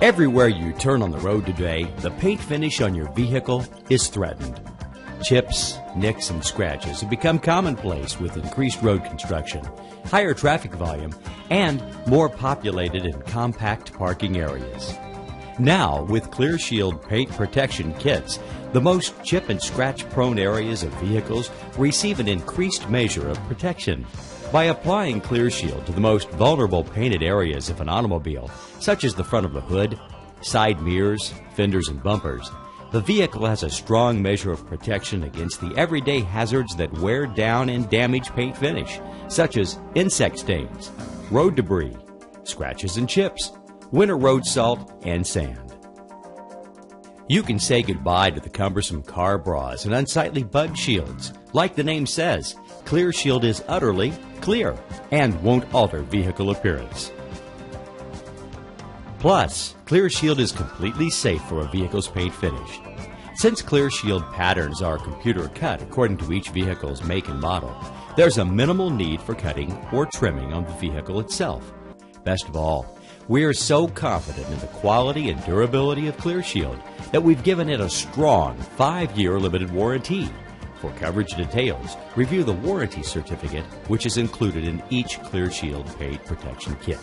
Everywhere you turn on the road today, the paint finish on your vehicle is threatened. Chips, nicks, and scratches have become commonplace with increased road construction, higher traffic volume, and more populated and compact parking areas. Now, with Clearshield paint protection kits, the most chip and scratch prone areas of vehicles receive an increased measure of protection. By applying Clearshield to the most vulnerable painted areas of an automobile, such as the front of the hood, side mirrors, fenders, and bumpers, the vehicle has a strong measure of protection against the everyday hazards that wear down and damage paint finish, such as insect stains, road debris, scratches and chips, winter road salt, and sand. You can say goodbye to the cumbersome car bras and unsightly bug shields. Like the name says, Clearshield is utterly clear and won't alter vehicle appearance. Plus, Clearshield is completely safe for a vehicle's paint finish. Since Clearshield patterns are computer cut according to each vehicle's make and model, there's a minimal need for cutting or trimming on the vehicle itself. Best of all, we're so confident in the quality and durability of Clearshield that we've given it a strong 5-year limited warranty. For coverage details, review the warranty certificate, which is included in each Clearshield paint protection kit.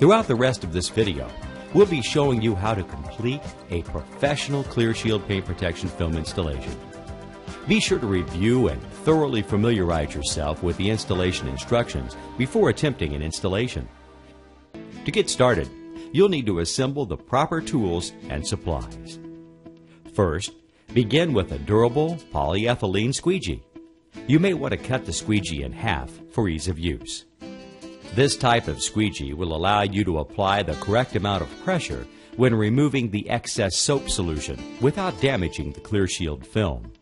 Throughout the rest of this video, we'll be showing you how to complete a professional Clearshield paint protection film installation. Be sure to review and thoroughly familiarize yourself with the installation instructions before attempting an installation. To get started, you'll need to assemble the proper tools and supplies. First, begin with a durable polyethylene squeegee. You may want to cut the squeegee in half for ease of use. This type of squeegee will allow you to apply the correct amount of pressure when removing the excess soap solution without damaging the Clearshield film.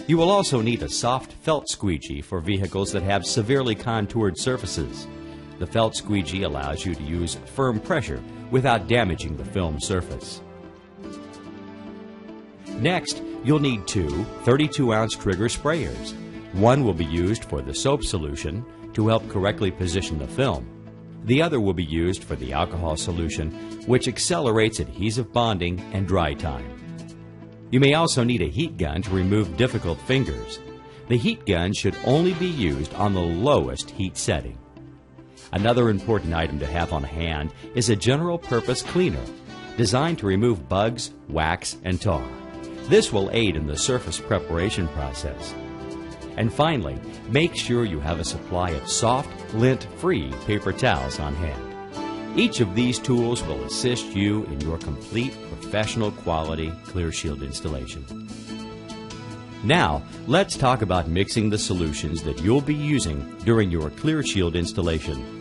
You will also need a soft felt squeegee for vehicles that have severely contoured surfaces. The felt squeegee allows you to use firm pressure without damaging the film surface. Next, you'll need two 32-ounce trigger sprayers. One will be used for the soap solution to help correctly position the film. The other will be used for the alcohol solution, which accelerates adhesive bonding and dry time. You may also need a heat gun to remove difficult fingers. The heat gun should only be used on the lowest heat setting. Another important item to have on hand is a general-purpose cleaner designed to remove bugs, wax, and tar. This will aid in the surface preparation process. And finally, make sure you have a supply of soft, lint-free paper towels on hand. Each of these tools will assist you in your complete professional quality Clearshield installation. Now, let's talk about mixing the solutions that you'll be using during your Clearshield installation.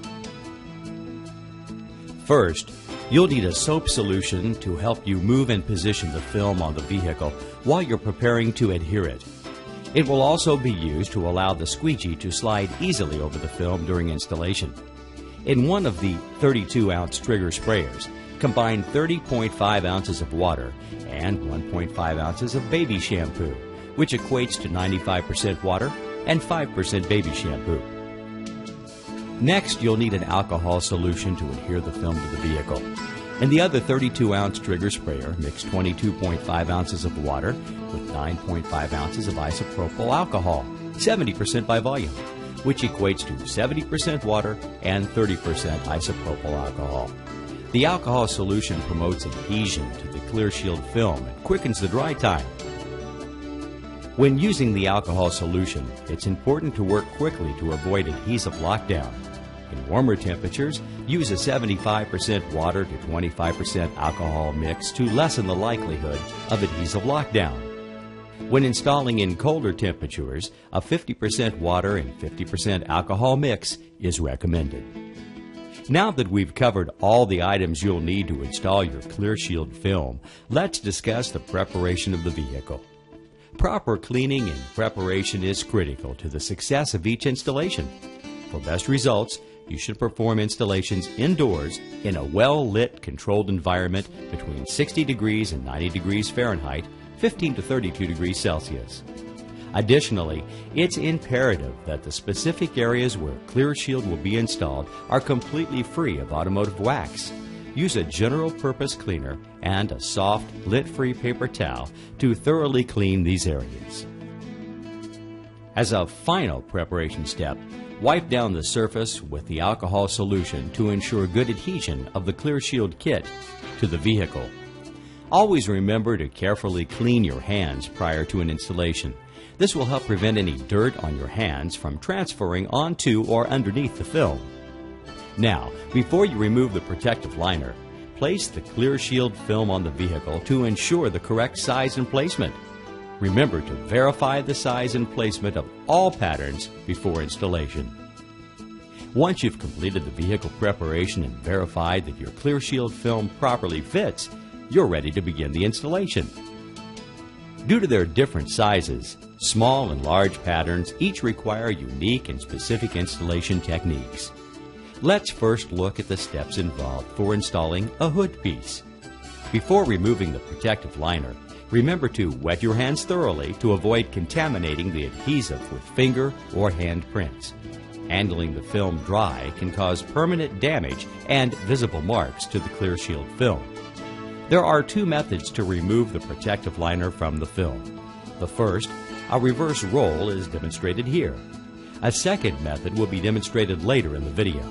First, you'll need a soap solution to help you move and position the film on the vehicle while you're preparing to adhere it. It will also be used to allow the squeegee to slide easily over the film during installation. In one of the 32-ounce trigger sprayers, combine 30.5 ounces of water and 1.5 ounces of baby shampoo, which equates to 95% water and 5% baby shampoo. Next, you'll need an alcohol solution to adhere the film to the vehicle. In the other 32-ounce trigger sprayer, mix 22.5 ounces of water with 9.5 ounces of isopropyl alcohol, 70% by volume, which equates to 70% water and 30% isopropyl alcohol. The alcohol solution promotes adhesion to the Clearshield film and quickens the dry time. When using the alcohol solution, it's important to work quickly to avoid adhesive lockdown. In warmer temperatures, use a 75% water to 25% alcohol mix to lessen the likelihood of adhesive lockdown. When installing in colder temperatures, a 50% water and 50% alcohol mix is recommended. Now that we've covered all the items you'll need to install your Clearshield film, let's discuss the preparation of the vehicle. Proper cleaning and preparation is critical to the success of each installation. For best results, you should perform installations indoors in a well-lit, controlled environment between 60 degrees and 90 degrees Fahrenheit, 15 to 32 degrees Celsius. Additionally, it's imperative that the specific areas where Clearshield will be installed are completely free of automotive wax. use a general purpose cleaner and a soft, lint-free paper towel to thoroughly clean these areas. As a final preparation step, wipe down the surface with the alcohol solution to ensure good adhesion of the Clearshield kit to the vehicle. Always remember to carefully clean your hands prior to an installation. This will help prevent any dirt on your hands from transferring onto or underneath the film. Now, before you remove the protective liner, place the Clearshield film on the vehicle to ensure the correct size and placement. Remember to verify the size and placement of all patterns before installation. Once you've completed the vehicle preparation and verified that your Clearshield film properly fits, you're ready to begin the installation. Due to their different sizes, small and large patterns each require unique and specific installation techniques. Let's first look at the steps involved for installing a hood piece. Before removing the protective liner, remember to wet your hands thoroughly to avoid contaminating the adhesive with finger or hand prints. Handling the film dry can cause permanent damage and visible marks to the Clearshield film. There are two methods to remove the protective liner from the film. The first, a reverse roll, is demonstrated here. A second method will be demonstrated later in the video.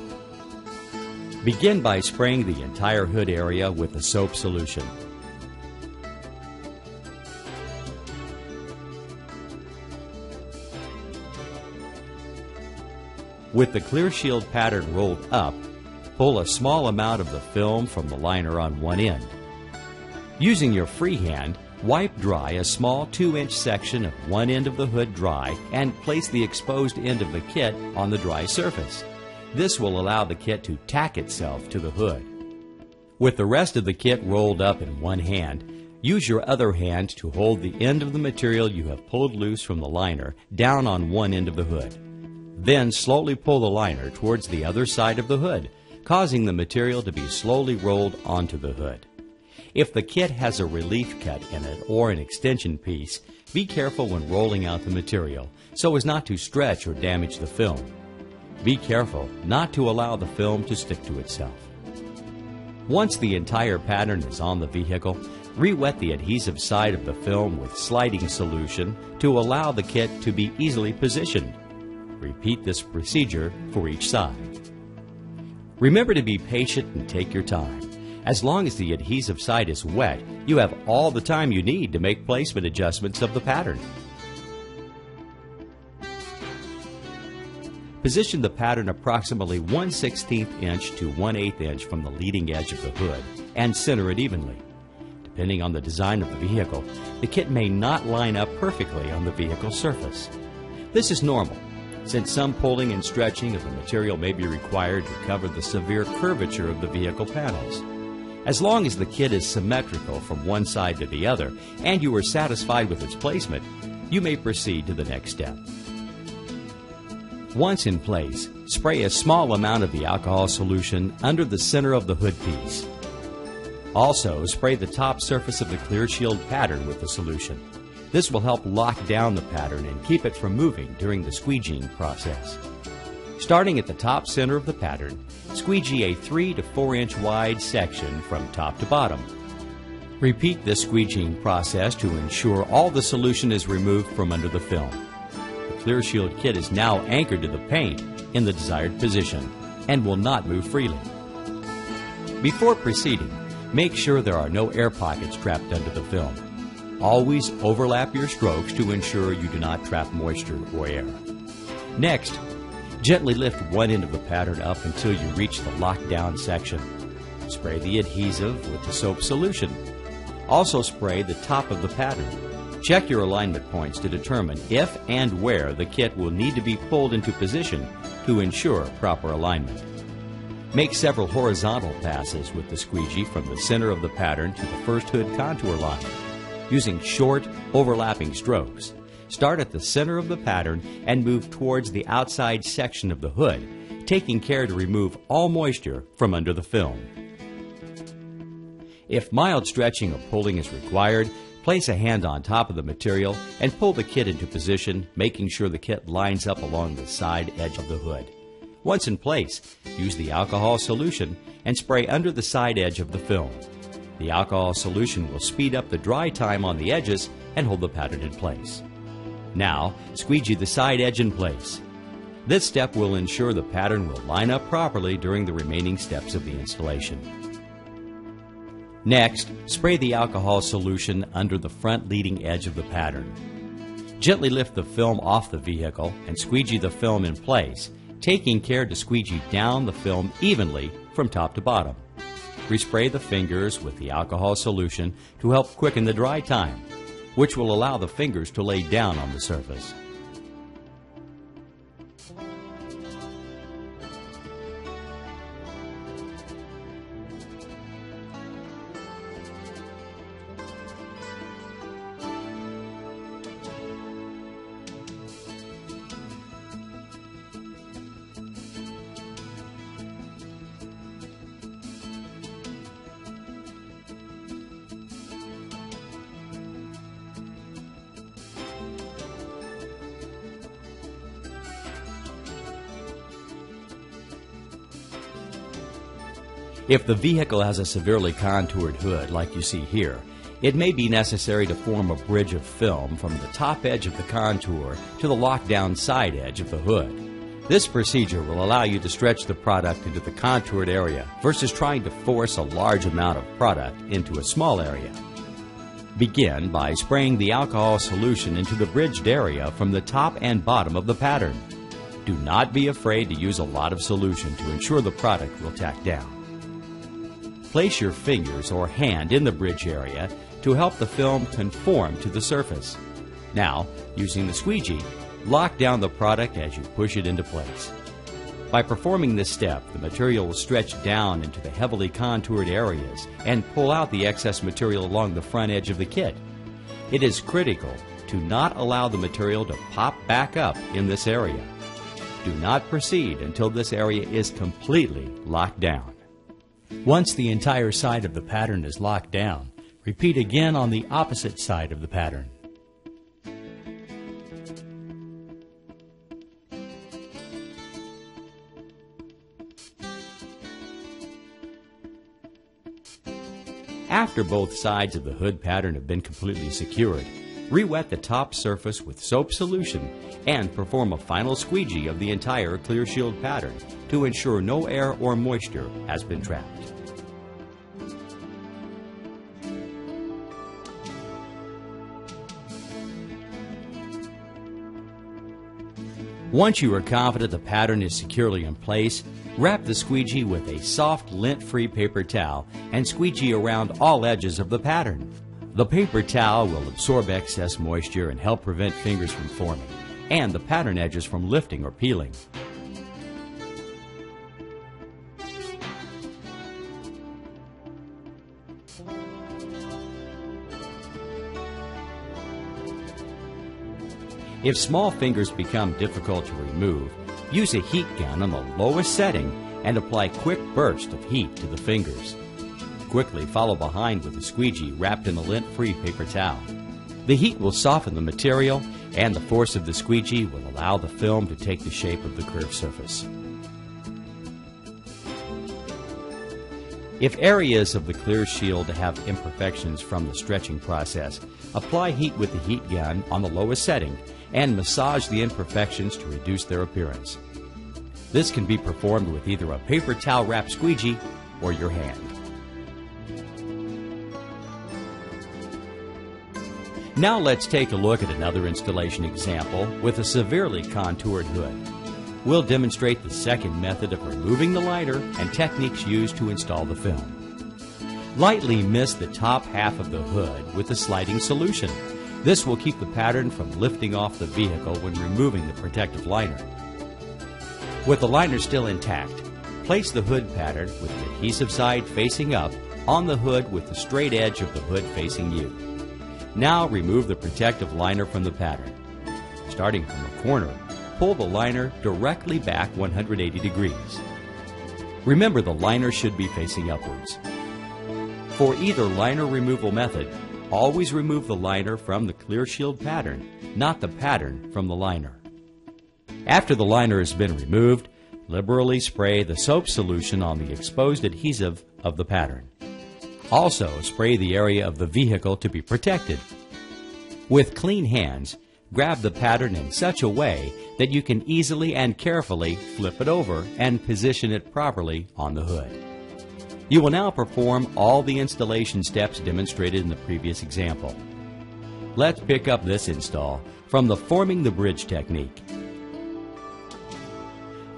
Begin by spraying the entire hood area with a soap solution. With the Clearshield pattern rolled up, pull a small amount of the film from the liner on one end. Using your free hand, wipe dry a small 2-inch section of one end of the hood dry and place the exposed end of the kit on the dry surface. This will allow the kit to tack itself to the hood. With the rest of the kit rolled up in one hand, use your other hand to hold the end of the material you have pulled loose from the liner down on one end of the hood. Then slowly pull the liner towards the other side of the hood, causing the material to be slowly rolled onto the hood. If the kit has a relief cut in it or an extension piece, be careful when rolling out the material so as not to stretch or damage the film. Be careful not to allow the film to stick to itself. Once the entire pattern is on the vehicle, re-wet the adhesive side of the film with sliding solution to allow the kit to be easily positioned. Repeat this procedure for each side. Remember to be patient and take your time. As long as the adhesive side is wet, you have all the time you need to make placement adjustments of the pattern. Position the pattern approximately 1/16 inch to 1/8 inch from the leading edge of the hood and center it evenly. Depending on the design of the vehicle, the kit may not line up perfectly on the vehicle surface. This is normal, since some pulling and stretching of the material may be required to cover the severe curvature of the vehicle panels. As long as the kit is symmetrical from one side to the other and you are satisfied with its placement, you may proceed to the next step. Once in place, spray a small amount of the alcohol solution under the center of the hood piece. Also, spray the top surface of the Clearshield pattern with the solution. This will help lock down the pattern and keep it from moving during the squeegeeing process. Starting at the top center of the pattern, squeegee a 3 to 4 inch wide section from top to bottom. Repeat this squeegeeing process to ensure all the solution is removed from under the film. The Clearshield kit is now anchored to the paint in the desired position and will not move freely. Before proceeding, make sure there are no air pockets trapped under the film. Always overlap your strokes to ensure you do not trap moisture or air. Next, gently lift one end of the pattern up until you reach the lockdown section. Spray the adhesive with the soap solution. Also spray the top of the pattern. Check your alignment points to determine if and where the kit will need to be pulled into position to ensure proper alignment. Make several horizontal passes with the squeegee from the center of the pattern to the first hood contour line, using short, overlapping strokes. Start at the center of the pattern and move towards the outside section of the hood, taking care to remove all moisture from under the film. If mild stretching or pulling is required, place a hand on top of the material and pull the kit into position, making sure the kit lines up along the side edge of the hood. Once in place, use the alcohol solution and spray under the side edge of the film. The alcohol solution will speed up the dry time on the edges and hold the pattern in place. Now, squeegee the side edge in place. This step will ensure the pattern will line up properly during the remaining steps of the installation. Next, spray the alcohol solution under the front leading edge of the pattern. Gently lift the film off the vehicle and squeegee the film in place, taking care to squeegee down the film evenly from top to bottom. Respray the fingers with the alcohol solution to help quicken the dry time, which will allow the fingers to lay down on the surface. If the vehicle has a severely contoured hood like you see here, it may be necessary to form a bridge of film from the top edge of the contour to the lockdown side edge of the hood. This procedure will allow you to stretch the product into the contoured area versus trying to force a large amount of product into a small area. Begin by spraying the alcohol solution into the bridged area from the top and bottom of the pattern. Do not be afraid to use a lot of solution to ensure the product will tack down. Place your fingers or hand in the bridge area to help the film conform to the surface. Now, using the squeegee, lock down the product as you push it into place. By performing this step, the material will stretch down into the heavily contoured areas and pull out the excess material along the front edge of the kit. It is critical to not allow the material to pop back up in this area. Do not proceed until this area is completely locked down. Once the entire side of the pattern is locked down, repeat again on the opposite side of the pattern. After both sides of the hood pattern have been completely secured, re-wet the top surface with soap solution and perform a final squeegee of the entire Clearshield pattern to ensure no air or moisture has been trapped. Once you are confident the pattern is securely in place, wrap the squeegee with a soft lint-free paper towel and squeegee around all edges of the pattern. The paper towel will absorb excess moisture and help prevent fingers from forming, and the pattern edges from lifting or peeling. If small fingers become difficult to remove, use a heat gun on the lowest setting and apply quick bursts of heat to the fingers. Quickly follow behind with a squeegee wrapped in a lint-free paper towel. The heat will soften the material, and the force of the squeegee will allow the film to take the shape of the curved surface. If areas of the Clearshield have imperfections from the stretching process, apply heat with the heat gun on the lowest setting and massage the imperfections to reduce their appearance. This can be performed with either a paper towel wrap squeegee or your hand. Now let's take a look at another installation example with a severely contoured hood. We'll demonstrate the second method of removing the liner and techniques used to install the film. Lightly mist the top half of the hood with the sliding solution. This will keep the pattern from lifting off the vehicle when removing the protective liner. With the liner still intact, place the hood pattern with the adhesive side facing up on the hood with the straight edge of the hood facing you. Now remove the protective liner from the pattern. Starting from a corner, pull the liner directly back 180 degrees. Remember, the liner should be facing upwards. For either liner removal method, always remove the liner from the Clearshield pattern, not the pattern from the liner. After the liner has been removed, Liberally spray the soap solution on the exposed adhesive of the pattern. Also, spray the area of the vehicle to be protected. With clean hands, grab the pattern in such a way that you can easily and carefully flip it over and position it properly on the hood. You will now perform all the installation steps demonstrated in the previous example. Let's pick up this install from the forming the bridge technique.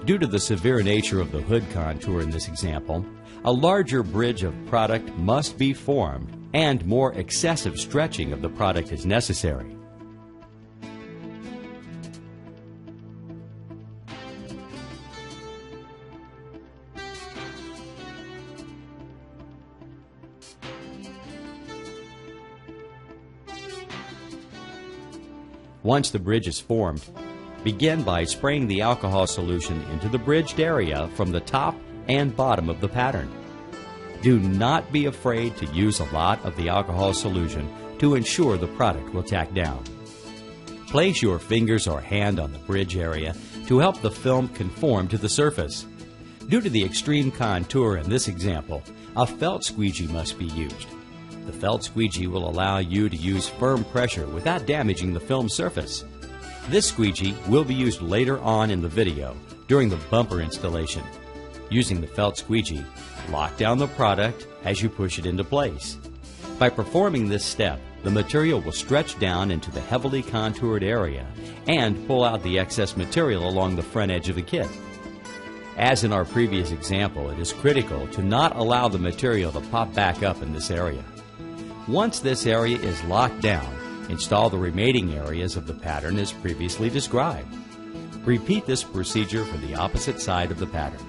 Due to the severe nature of the hood contour in this example, a larger bridge of product must be formed and more excessive stretching of the product is necessary. Once the bridge is formed, begin by spraying the alcohol solution into the bridged area from the top and bottom of the pattern. Do not be afraid to use a lot of the alcohol solution to ensure the product will tack down. Place your fingers or hand on the bridge area to help the film conform to the surface. Due to the extreme contour in this example, a felt squeegee must be used. The felt squeegee will allow you to use firm pressure without damaging the film surface. This squeegee will be used later on in the video during the bumper installation. Using the felt squeegee, lock down the product as you push it into place. By performing this step, the material will stretch down into the heavily contoured area and pull out the excess material along the front edge of the kit. As in our previous example, it is critical to not allow the material to pop back up in this area. Once this area is locked down, install the remaining areas of the pattern as previously described. Repeat this procedure for the opposite side of the pattern.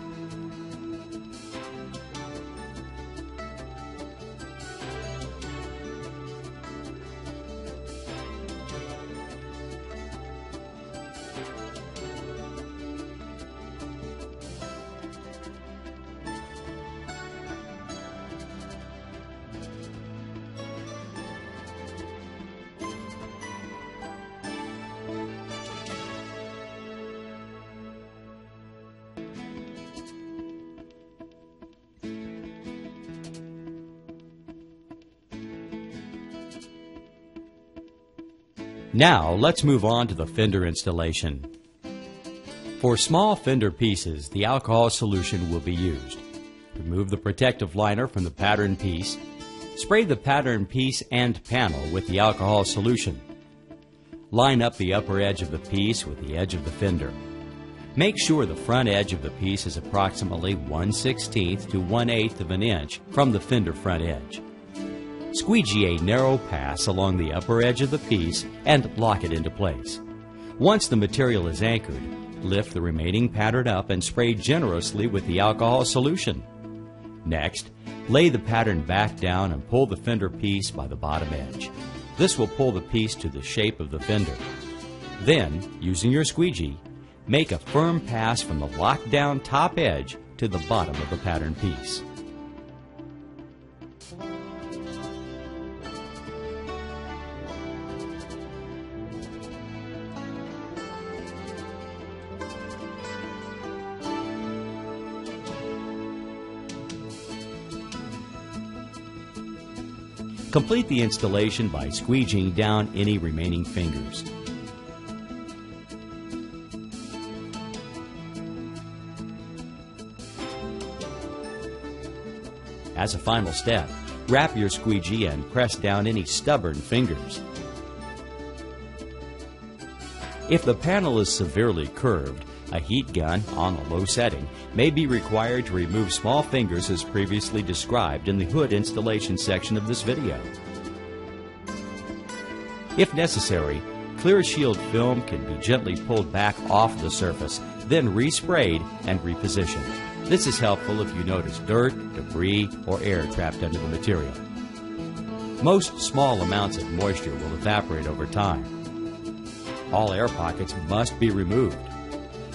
Now, let's move on to the fender installation. For small fender pieces, the alcohol solution will be used. Remove the protective liner from the pattern piece. Spray the pattern piece and panel with the alcohol solution. Line up the upper edge of the piece with the edge of the fender. Make sure the front edge of the piece is approximately 1/16 to 1/8 of an inch from the fender front edge. Squeegee a narrow pass along the upper edge of the piece and lock it into place. Once the material is anchored, lift the remaining pattern up and spray generously with the alcohol solution. Next, lay the pattern back down and pull the fender piece by the bottom edge. This will pull the piece to the shape of the fender. Then, using your squeegee, make a firm pass from the locked down top edge to the bottom of the pattern piece. Complete the installation by squeegeeing down any remaining fingers. As a final step, wrap your squeegee and press down any stubborn fingers. If the panel is severely curved, a heat gun on a low setting may be required to remove small fingers as previously described in the hood installation section of this video. If necessary, Clearshield film can be gently pulled back off the surface, then resprayed and repositioned. This is helpful if you notice dirt, debris, or air trapped under the material. Most small amounts of moisture will evaporate over time. All air pockets must be removed.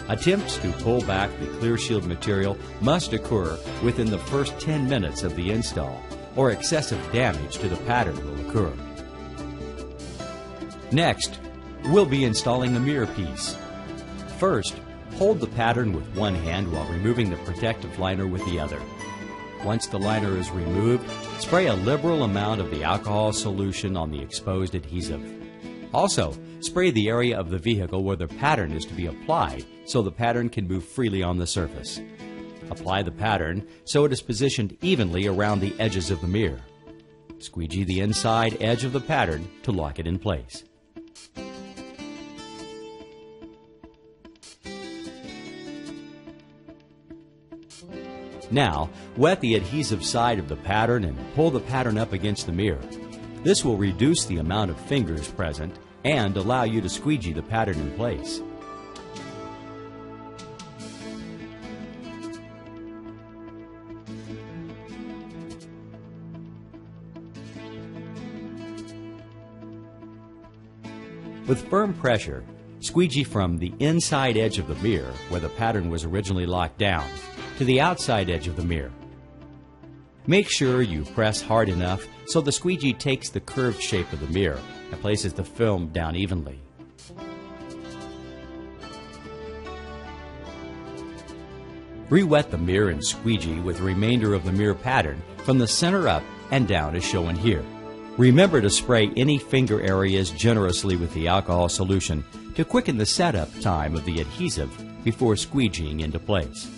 Attempts to pull back the Clearshield material must occur within the first 10 minutes of the install, or excessive damage to the pattern will occur. Next, we'll be installing the mirror piece. First, Hold the pattern with one hand while removing the protective liner with the other. Once the liner is removed, spray a liberal amount of the alcohol solution on the exposed adhesive. Also, spray the area of the vehicle where the pattern is to be applied so the pattern can move freely on the surface. Apply the pattern so it is positioned evenly around the edges of the mirror. Squeegee the inside edge of the pattern to lock it in place. Now, wet the adhesive side of the pattern and pull the pattern up against the mirror. This will reduce the amount of fingers present and allow you to squeegee the pattern in place. With firm pressure, squeegee from the inside edge of the mirror, where the pattern was originally locked down, to the outside edge of the mirror. Make sure you press hard enough so the squeegee takes the curved shape of the mirror and places the film down evenly. Re-wet the mirror and squeegee with the remainder of the mirror pattern from the center up and down as shown here. Remember to spray any finger areas generously with the alcohol solution to quicken the setup time of the adhesive before squeegeeing into place.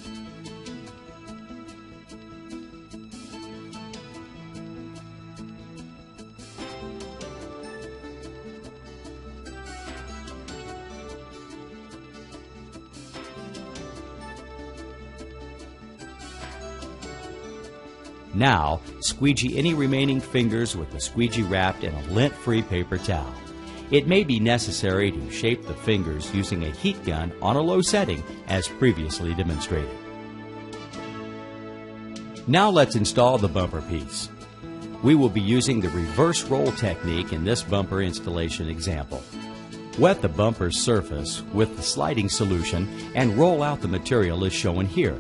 Now, squeegee any remaining fingers with the squeegee wrapped in a lint-free paper towel. It may be necessary to shape the fingers using a heat gun on a low setting as previously demonstrated. Now let's install the bumper piece. We will be using the reverse roll technique in this bumper installation example. Wet the bumper surface with the sliding solution and roll out the material as shown here.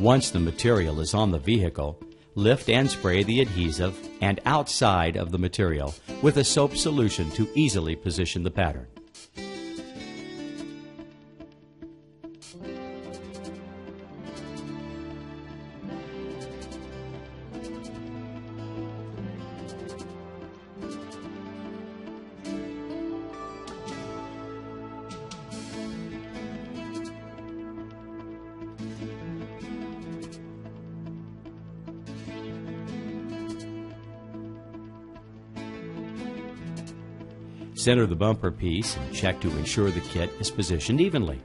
Once the material is on the vehicle, lift and spray the adhesive and outside of the material with a soap solution to easily position the pattern. Center the bumper piece and check to ensure the kit is positioned evenly.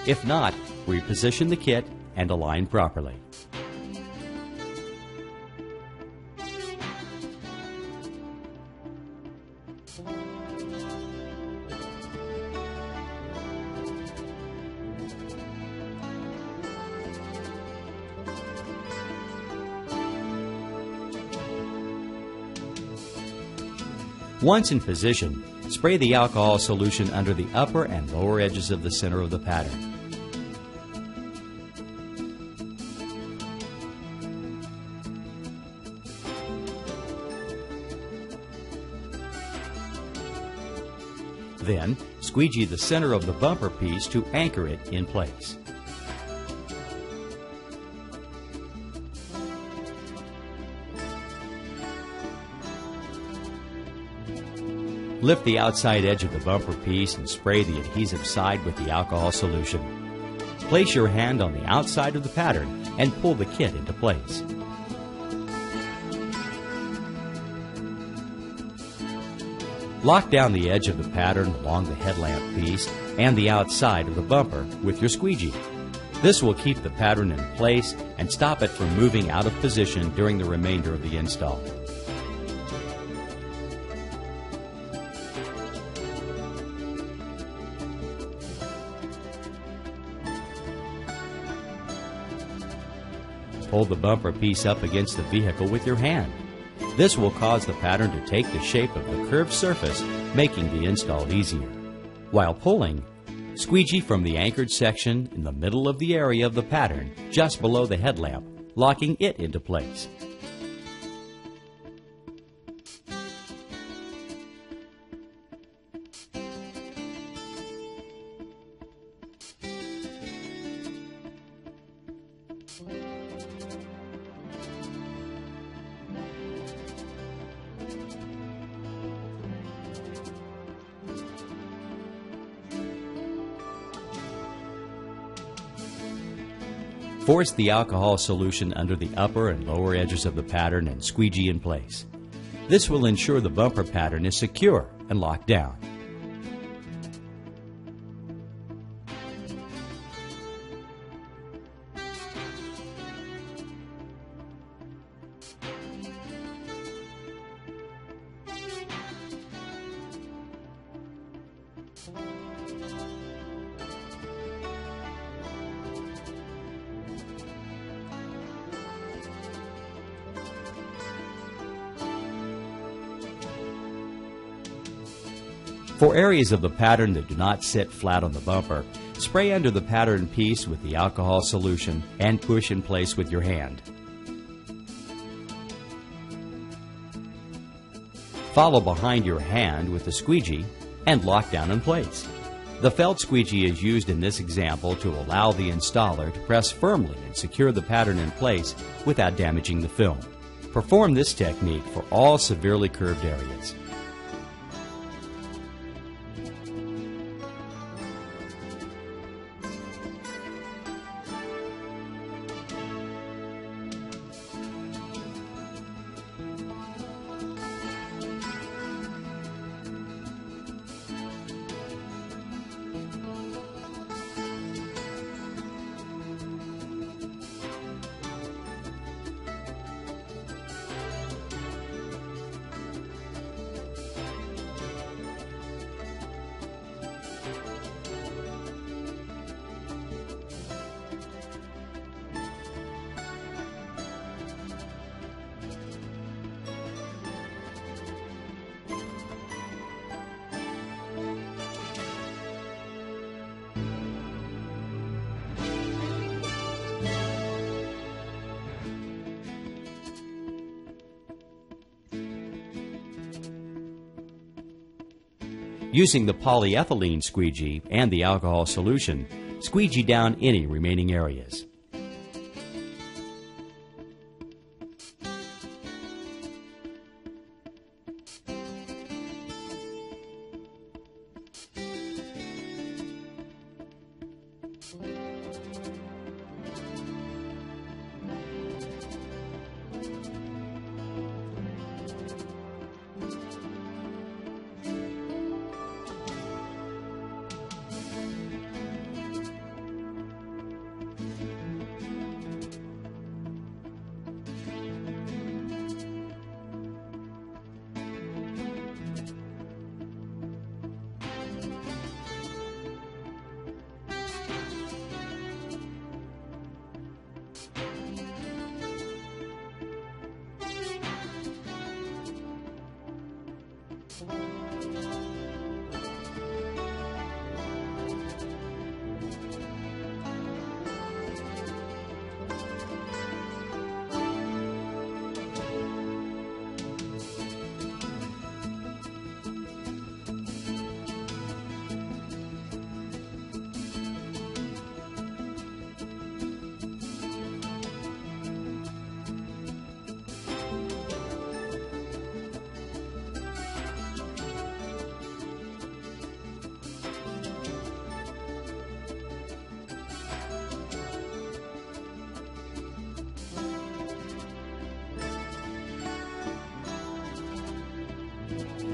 If not, reposition the kit and align properly. Once in position, spray the alcohol solution under the upper and lower edges of the center of the pattern. Then, squeegee the center of the bumper piece to anchor it in place. Lift the outside edge of the bumper piece and spray the adhesive side with the alcohol solution. Place your hand on the outside of the pattern and pull the kit into place. Lock down the edge of the pattern along the headlamp piece and the outside of the bumper with your squeegee. This will keep the pattern in place and stop it from moving out of position during the remainder of the install. hold the bumper piece up against the vehicle with your hand. This will cause the pattern to take the shape of the curved surface, making the install easier. While pulling, squeegee from the anchored section in the middle of the area of the pattern, just below the headlamp, locking it into place. Force the alcohol solution under the upper and lower edges of the pattern and squeegee in place. This will ensure the bumper pattern is secure and locked down. For areas of the pattern that do not sit flat on the bumper, spray under the pattern piece with the alcohol solution and push in place with your hand. Follow behind your hand with the squeegee and lock down in place. The felt squeegee is used in this example to allow the installer to press firmly and secure the pattern in place without damaging the film. Perform this technique for all severely curved areas. Using the polyethylene squeegee and the alcohol solution, squeegee down any remaining areas.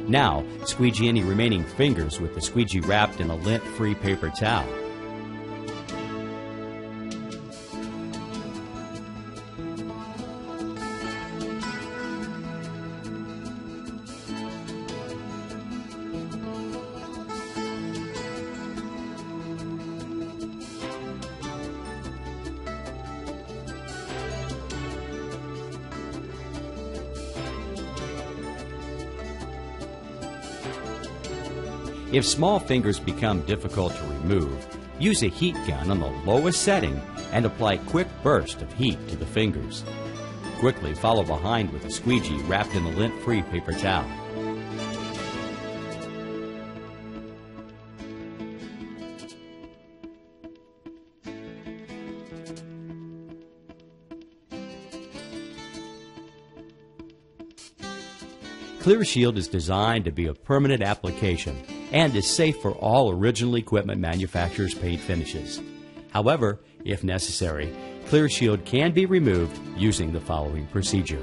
Now, squeegee any remaining fingers with the squeegee wrapped in a lint-free paper towel. If small fingers become difficult to remove, use a heat gun on the lowest setting and apply quick bursts of heat to the fingers. Quickly follow behind with a squeegee wrapped in a lint-free paper towel. Clearshield is designed to be a permanent application and is safe for all original equipment manufacturers' paint finishes. However, if necessary, Clearshield can be removed using the following procedure.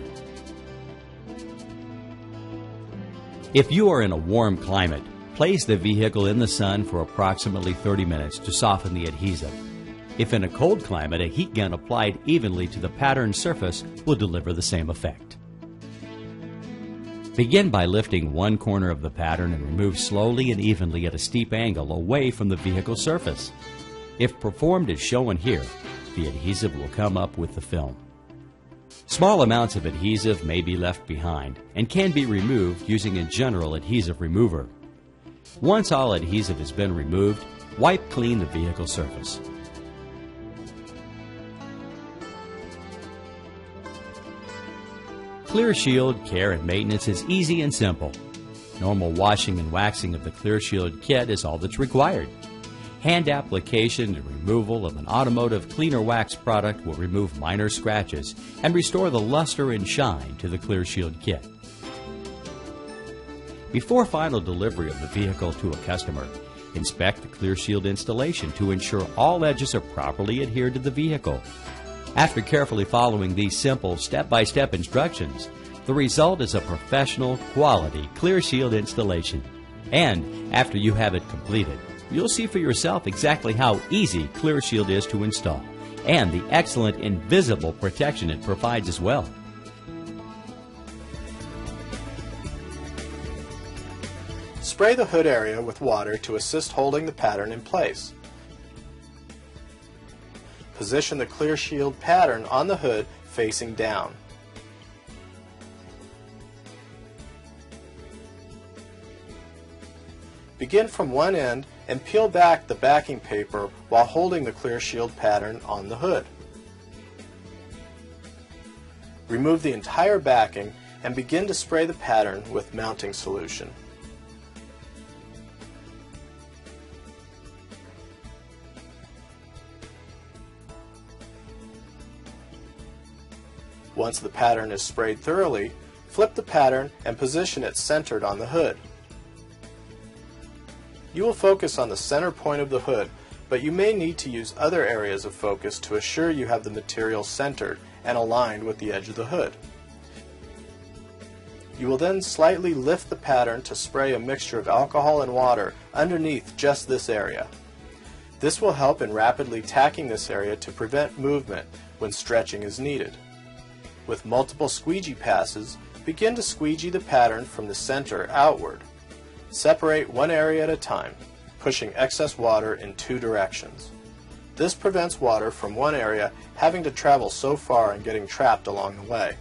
If you are in a warm climate, place the vehicle in the sun for approximately 30 minutes to soften the adhesive. If in a cold climate, a heat gun applied evenly to the patterned surface will deliver the same effect. Begin by lifting one corner of the pattern and remove slowly and evenly at a steep angle away from the vehicle surface. If performed as shown here, the adhesive will come up with the film. Small amounts of adhesive may be left behind and can be removed using a general adhesive remover. Once all adhesive has been removed, wipe clean the vehicle surface. Clearshield care and maintenance is easy and simple. Normal washing and waxing of the Clearshield kit is all that's required. Hand application and removal of an automotive cleaner wax product will remove minor scratches and restore the luster and shine to the Clearshield kit. Before final delivery of the vehicle to a customer, inspect the Clearshield installation to ensure all edges are properly adhered to the vehicle. After carefully following these simple step-by-step instructions, the result is a professional, quality Clearshield installation. And after you have it completed, you'll see for yourself exactly how easy Clearshield is to install and the excellent invisible protection it provides as well. Spray the hood area with water to assist holding the pattern in place. Position the Clearshield pattern on the hood facing down. Begin from one end and peel back the backing paper while holding the Clearshield pattern on the hood. Remove the entire backing and begin to spray the pattern with mounting solution. Once the pattern is sprayed thoroughly, flip the pattern and position it centered on the hood. You will focus on the center point of the hood, but you may need to use other areas of focus to assure you have the material centered and aligned with the edge of the hood. You will then slightly lift the pattern to spray a mixture of alcohol and water underneath just this area. This will help in rapidly tacking this area to prevent movement when stretching is needed. With multiple squeegee passes, begin to squeegee the pattern from the center outward. Separate one area at a time, pushing excess water in two directions. This prevents water from one area having to travel so far and getting trapped along the way.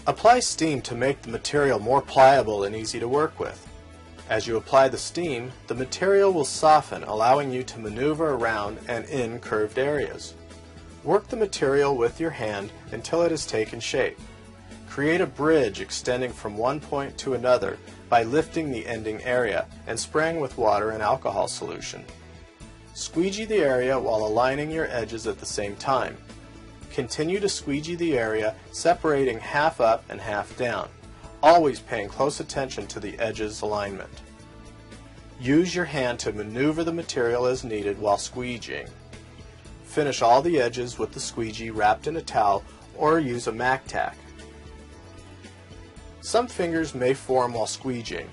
Apply steam to make the material more pliable and easy to work with. As you apply the steam, the material will soften, allowing you to maneuver around and in curved areas. Work the material with your hand until it has taken shape. Create a bridge extending from one point to another by lifting the ending area and spraying with water and alcohol solution. Squeegee the area while aligning your edges at the same time. Continue to squeegee the area, separating half up and half down, always paying close attention to the edges alignment. Use your hand to maneuver the material as needed while squeegeeing. Finish all the edges with the squeegee wrapped in a towel or use a Mac tack. Some fingers may form while squeegeeing.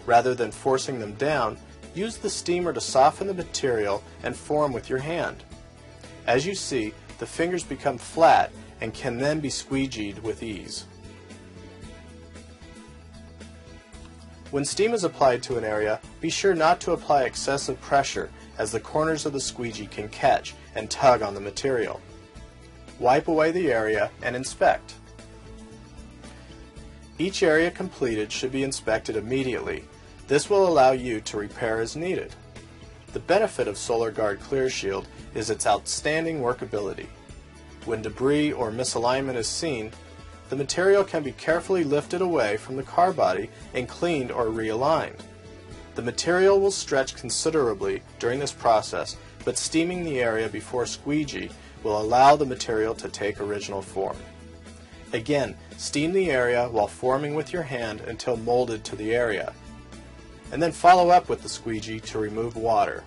Rather than forcing them down, use the steamer to soften the material and form with your hand. As you see, the fingers become flat and can then be squeegeed with ease. When steam is applied to an area, be sure not to apply excessive pressure, as the corners of the squeegee can catch and tug on the material. Wipe away the area and inspect. Each area completed should be inspected immediately. This will allow you to repair as needed. The benefit of SolarGuard Clearshield is its outstanding workability. When debris or misalignment is seen, the material can be carefully lifted away from the car body and cleaned or realigned. The material will stretch considerably during this process, but steaming the area before squeegee will allow the material to take original form. Again, steam the area while forming with your hand until molded to the area, and then follow up with the squeegee to remove water.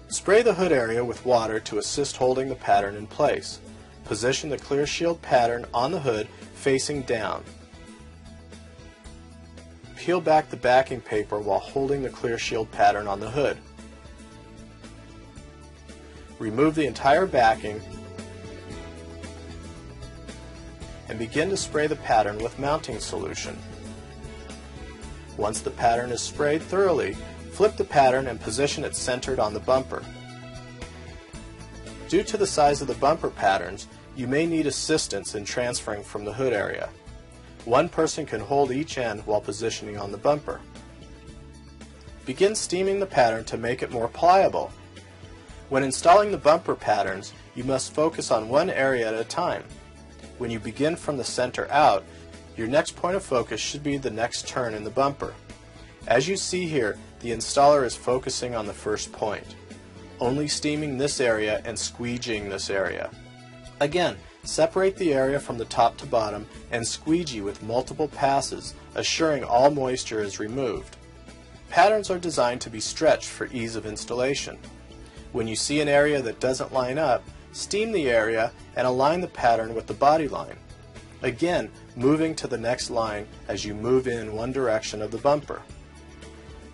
Spray the hood area with water to assist holding the pattern in place. Position the Clearshield pattern on the hood facing down. Peel back the backing paper while holding the Clearshield pattern on the hood. Remove the entire backing and begin to spray the pattern with mounting solution. Once the pattern is sprayed thoroughly, flip the pattern and position it centered on the bumper. Due to the size of the bumper patterns, you may need assistance in transferring from the hood area. One person can hold each end while positioning on the bumper. Begin steaming the pattern to make it more pliable. When installing the bumper patterns, you must focus on one area at a time. When you begin from the center out, your next point of focus should be the next turn in the bumper. As you see here, the installer is focusing on the first point, only steaming this area and squeegeeing this area. Again, separate the area from the top to bottom and squeegee with multiple passes, assuring all moisture is removed. Patterns are designed to be stretched for ease of installation. When you see an area that doesn't line up, steam the area and align the pattern with the body line. Again, moving to the next line as you move in one direction of the bumper.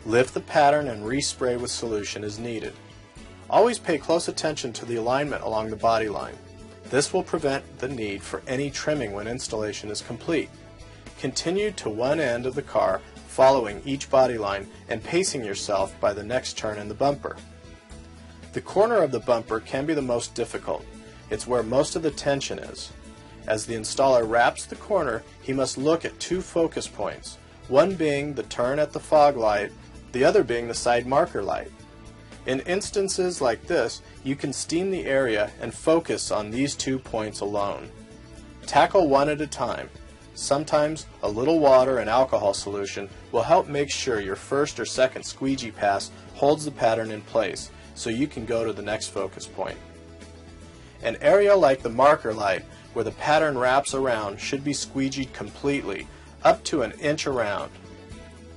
Lift the pattern and respray with solution as needed. Always pay close attention to the alignment along the body line. This will prevent the need for any trimming when installation is complete. Continue to one end of the car, following each body line and pacing yourself by the next turn in the bumper. The corner of the bumper can be the most difficult. It's where most of the tension is. As the installer wraps the corner, he must look at two focus points, one being the turn at the fog light, the other being the side marker light. In instances like this, you can steam the area and focus on these 2 points alone. Tackle one at a time. Sometimes a little water and alcohol solution will help make sure your first or second squeegee pass holds the pattern in place so you can go to the next focus point. An area like the marker light where the pattern wraps around should be squeegeed completely, up to an inch around.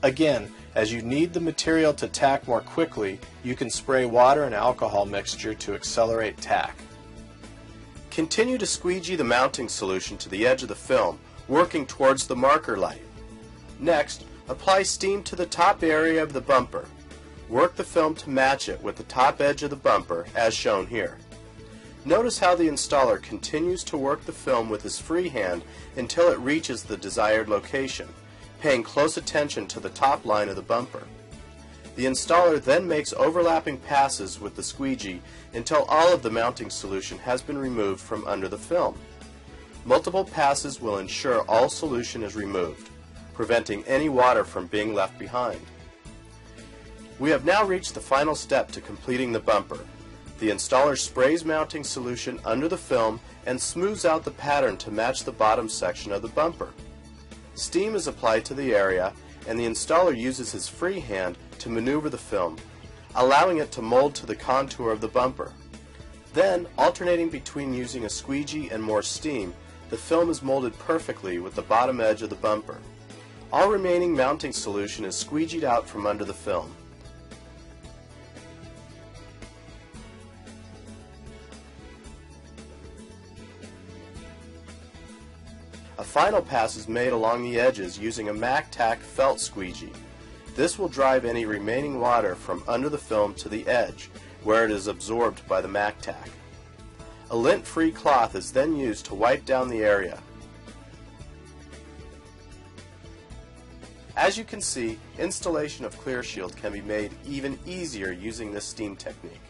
Again, as you need the material to tack more quickly, you can spray water and alcohol mixture to accelerate tack. Continue to squeegee the mounting solution to the edge of the film, working towards the marker light. Next, apply steam to the top area of the bumper. Work the film to match it with the top edge of the bumper, as shown here. Notice how the installer continues to work the film with his free hand until it reaches the desired location, paying close attention to the top line of the bumper. The installer then makes overlapping passes with the squeegee until all of the mounting solution has been removed from under the film. Multiple passes will ensure all solution is removed, preventing any water from being left behind. We have now reached the final step to completing the bumper. The installer sprays mounting solution under the film and smooths out the pattern to match the bottom section of the bumper. Steam is applied to the area, and the installer uses his free hand to maneuver the film, allowing it to mold to the contour of the bumper. Then, alternating between using a squeegee and more steam, the film is molded perfectly with the bottom edge of the bumper. All remaining mounting solution is squeegeed out from under the film. A final pass is made along the edges using a MacTac felt squeegee. This will drive any remaining water from under the film to the edge, where it is absorbed by the MacTac. A lint-free cloth is then used to wipe down the area. As you can see, installation of Clearshield can be made even easier using this steam technique.